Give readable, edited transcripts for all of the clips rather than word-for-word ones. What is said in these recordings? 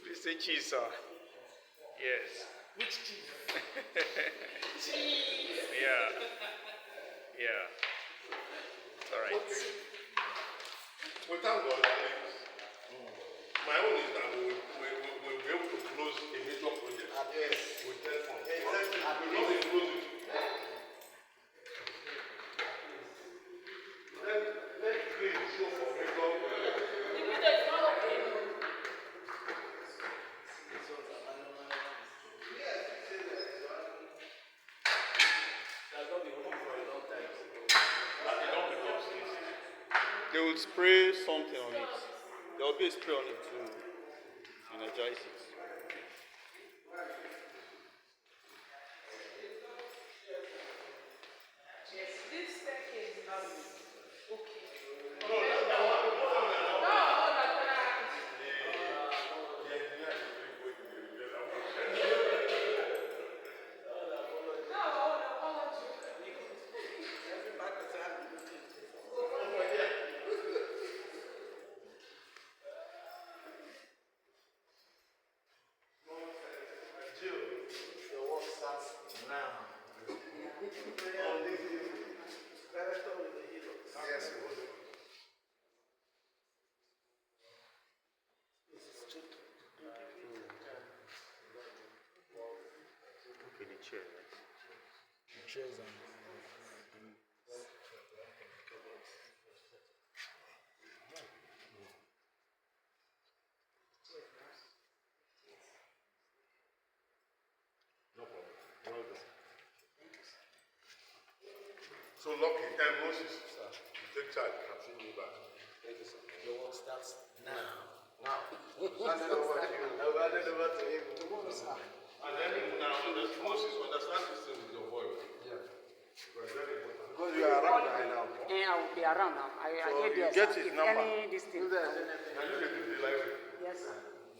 Please say cheese, sir. Yes. Which cheese? Yeah. Yeah. All right. Well, thank God. My own is that we'll be able to close a major project with TETFUND. Exactly. We'll not be closing. Let green show for major project. They will spray something on it. There will be a spray on it to energize it. Chairs and No problem. Well done. So lucky, Moses, sir. You take charge. I'm seeing you back. Thank you, sir. your work starts now. Now, hand it over to you. I'll hand it over to him. And then now, Moses understand this thing with your voice. Yeah. Because you are around right now. And I will be around now. I get you there. get Sir. his If number. any this thing. Now you get to the library. Yes, sir.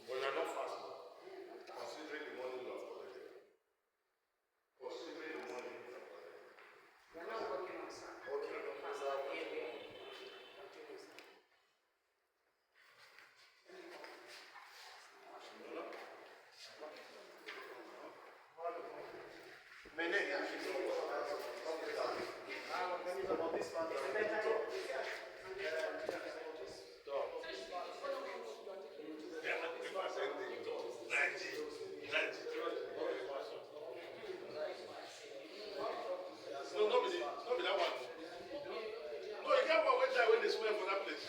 But you are not fast. Considering the money you have collected. Considering the money you have collected. We are not working on, sir. Okay. No, not be that one. No, you get one when they swear for that place.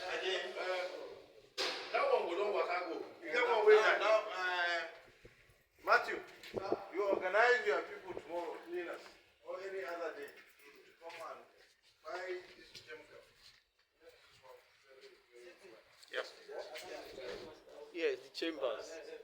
That one will not work. I go. You get one way now. Matthew, you organize your people tomorrow, cleaners, or any other day. Come and buy this chemical. Yes. Yes, the chambers. That's it.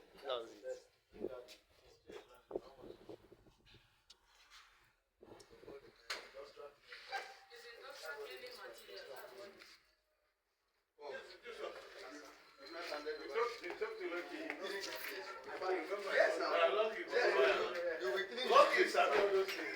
Yes, I love you. Lucky, I know those things.